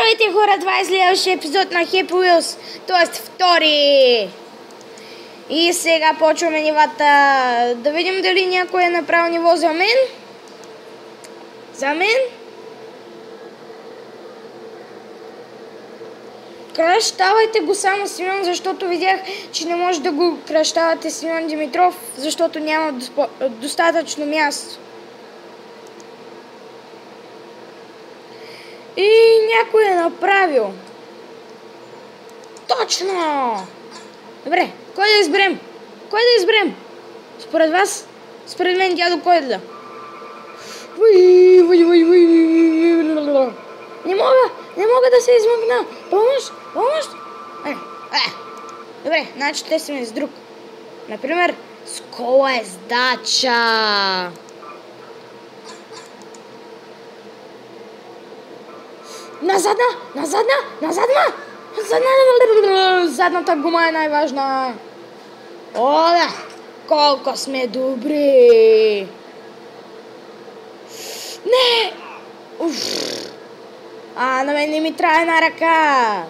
Здравейте хора, това е следващия епизод на Happy Wheels, т.е. втори. И сега почваме нивата. Да видим дали някой е направил ниво за мен. За мен. Кръщавайте го само Симеон, защото видях, че не може да го кръщавате Симеон Димитров, защото няма достатъчно място. И някой е направил. Точно! Добре, кой да изберем? Кой да изберем? Според вас? Според мен дядо Коледа. Не мога да се измъкна. Помощ. Добре, значи те сме с друг. Например, с колездача. Задната гума е най-важна. О, да! Колко сме добри! Не! Уф! На мен не ми трябва една ръка!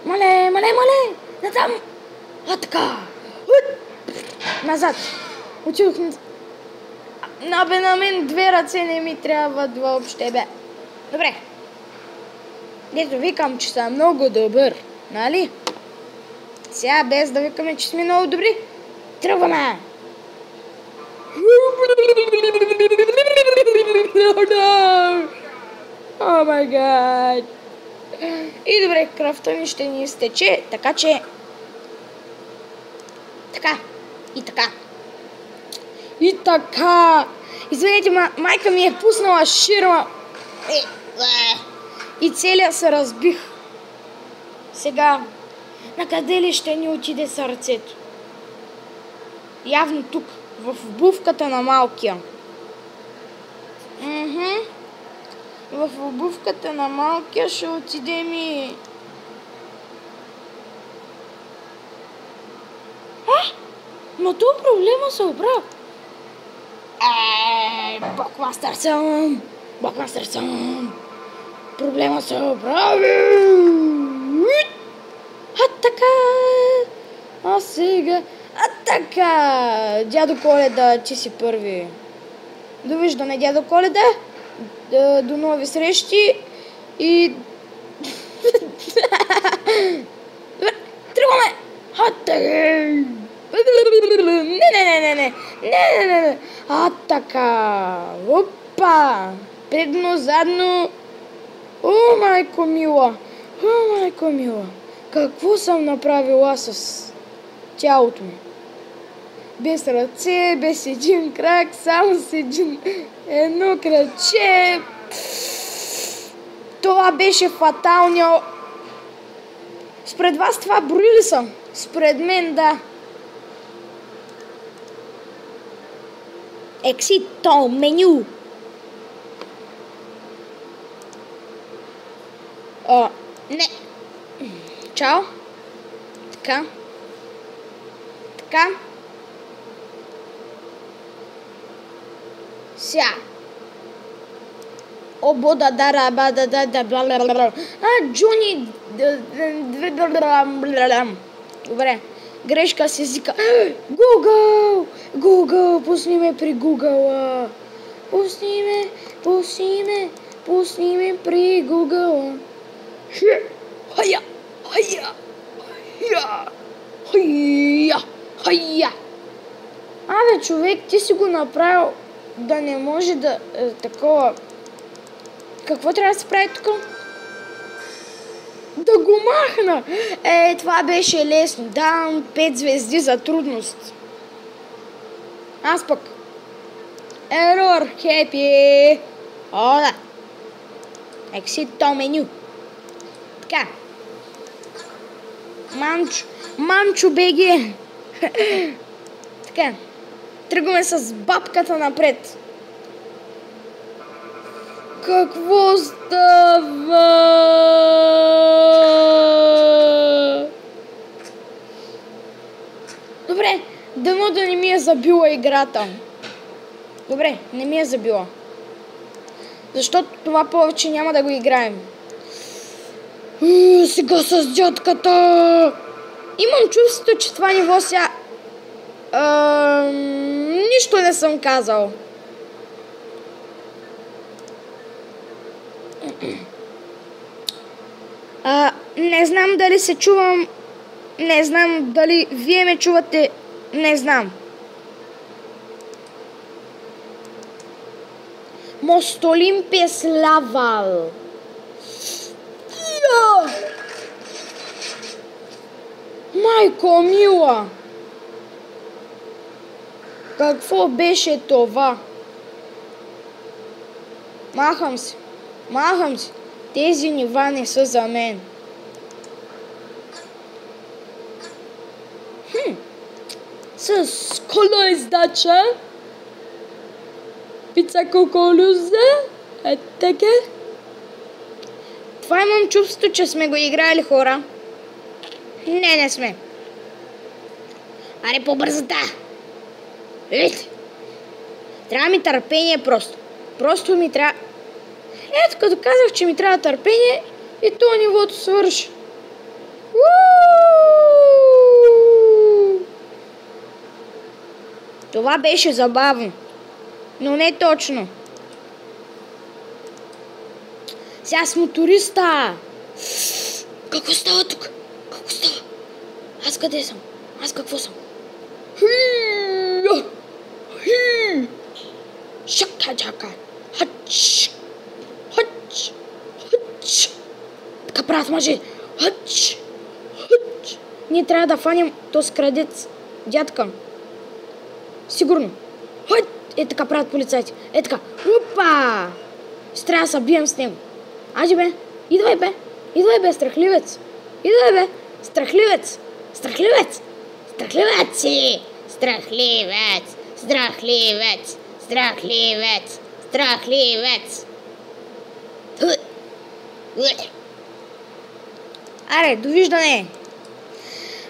Мале! Натам! Така! Назад! Отидох назад. На мен две ръце не ми трябват въобще, бе. Добре. Дето викам, че съм много добър, нали? Сега без да викаме, че сме много добри, тръгваме! О май гад! И добре, кръвта ми ще ни изтече, така че... Така. И така. Извинете, майка ми е пуснала ширма. И целия се разбих. Сега, на къде ли ще ни отиде сърцето? Явно тук, в обувката на малкия. В обувката на малкия ще отидем и... Но това проблема се оправя. Блокбастър съм. Проблема се оправи. Така. А сега. Така. Дядо Коледа, ти си първи. Довиждане, дядо Коледа. До нови срещи. И... Тръгваме. Не. Така. Опа. Предно, задно. О, майко мила. Какво съм направила с тялото ми? Без ръце, без един крак, само с едно краче. Това беше фатално. Според вас това брои ли съм? Според мен да. Ексито меню. Не. Чао. Така. Ся. Джуни. Добре. Грешка с езика. Google. Пусни ме при Google. Пусни ме при Google. Хайя. Абе, човек, ти си го направил да не може да... такова... Какво трябва да се прави тук? Да го махна! Това беше лесно. Давам 5 звезди за трудност. Аз пък. Error, happy. О, да. Exit меню. Така. Манчо БГ. Така. Тръгваме с бабката напред. Какво става? Добре, дано да не ми е забила играта. Добре, не ми е забила. Защото това повече няма да го играем. Сега с дядката. Имам чувството, че това ниво сега... нищо не съм казал. Не знам дали се чувам. Не знам дали вие ме чувате. Не знам. Мостолимпес лавал. Майко мила! Какво беше това? Махам се. Махам се. Тези нива не са за мен. С кола издача. Пица кукуруза. Така. Това имам чувството, че сме го играли, хора. Не сме. Аре, по-бързата! Видите? Трябва ми търпение просто. Просто ми трябва... Ето, като казах, че ми трябва търпение и то нивото свърши. Това беше забавно. Но не точно. Сега с моториста. Какво става тук? Какво става? Аз къде съм? Аз какво съм? Шака-джака. Хач. Хач. Хач. Така правят мъже. Хач. Хач. Ние трябва да фаним този крадец. Дядка. Сигурно. Хач. Е така правят полицайите. Е така. Опа. Ще трябва да се бием с него. Аджи бе. Идвай бе. Идвай бе, страхливец. Идвай бе. Страхливец. Страхливец. Страхливец си. Страхливец. Страхливец. Страхливец. Страхливец. Аре, довиждане.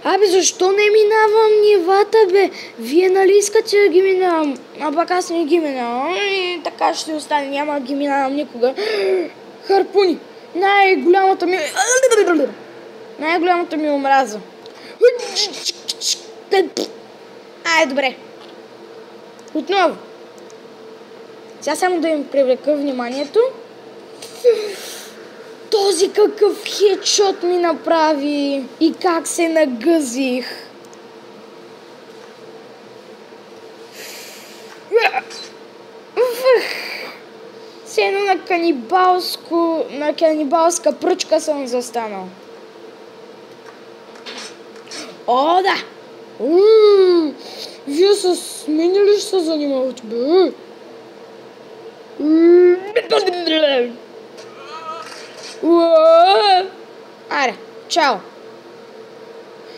Абе, защо не минавам нивата, бе? Вие нали искате да ги минавам? А пак аз не ги минавам. И така ще остане. Няма да ги минавам никога. Харпуни. Най-голямата ми омраза. Ай, добре. Отново. Сега само да им привлека вниманието. Този какъв хедшот ми направи. И как се нагъзих. Все едно на канибалска пръчка съм застанал. О, да! Вие с мен ли ще се занимавате, бе? Аре, чао!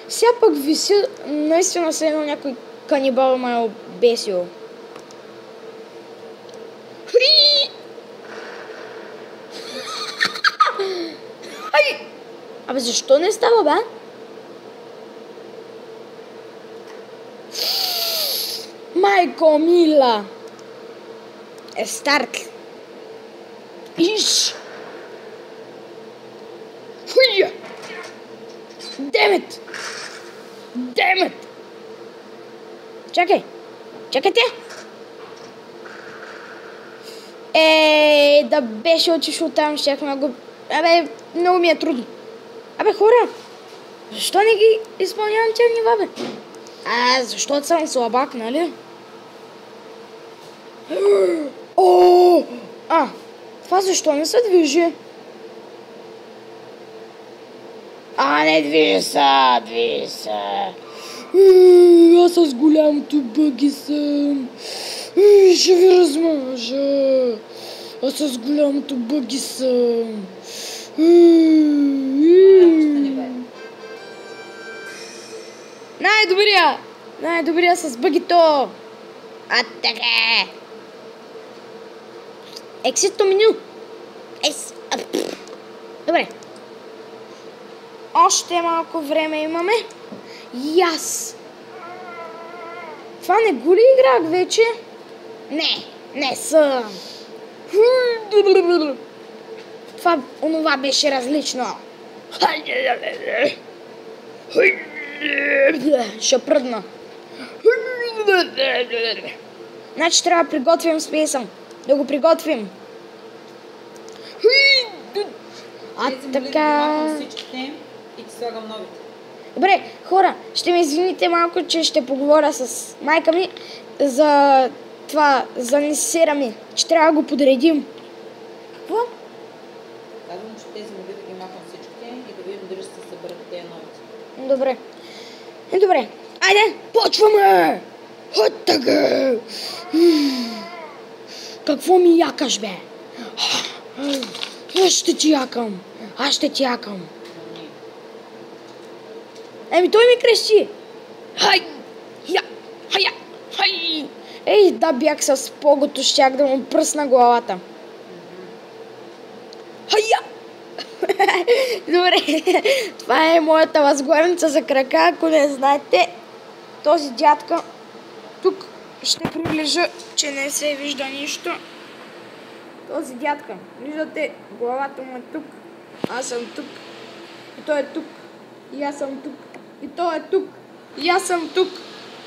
Сега пък виси наистина се едно някой канибал ме е обесил. Абе, защо не става, бе? Майко мила! Е старт. Иш! Хуя! Демет! Демет! Чакай! Чакайте! Да беше отишъл оттам, щяхме го... Абе, много ми е трудно. Абе, хора! Защо не ги изпълнявам тя нива, бе? Защото съм слабак, нали? Това защо не се движи? Не движи се, движи се. Аз с голямото бъги съм. Ще ви размажа. Аз с голямото бъги съм. Най-добрия! Най-добрия с бъгито! Така! Ексито меню! Добре. Още малко време имаме. Яс! Това не го ли играх вече? Не съм. Онова беше различно. Ще пръдна. Значи трябва да приготвим спейсъм. Да го приготвим. Така... И ти слагам новите. Добре, хора, ще ме извините малко, че ще поговоря с майка ми за това, за несера ми, че трябва да го подредим. Какво? Казвам, че тези моби да ги махам всичките и да видим дали ще се съберат тези новите. Добре. Добре. Айде, почваме! От така! Какво ми якаш, бе? Аз ще ти якам. Аз ще ти якам. Еми, той ми крещи. Хай! Я! Хая! Хай! Ей, да бях с погото, щях да му пръсна главата. Хая! Добре, това е моята възглавница за крака, ако не знаете. Този дядка тук ще приближа, че не се вижда нищо. Този дядка, виждате, главата му е тук, аз съм тук, и той е тук, и аз съм тук, и той е тук, и аз съм тук,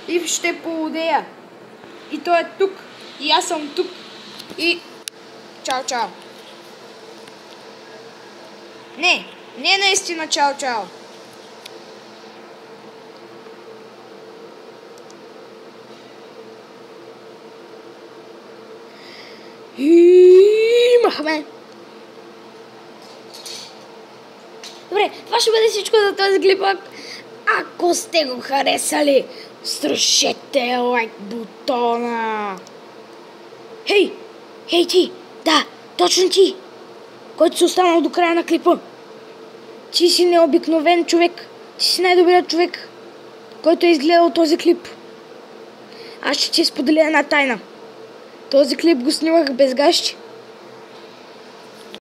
и ще поудея. И той е тук, и аз съм тук, и чао, чао. Не наистина чао, чао. И махме. Добре, това ще бъде всичко за този клипък. Ако сте го харесали, струшете лайк бутона. Хей ти, да, точно ти, който си останал до края на клипа. Ти си необикновен човек. Ти си най-добрият човек, който е изгледал този клип. Аз ще ти споделя една тайна. Този клип го снимах без гащи.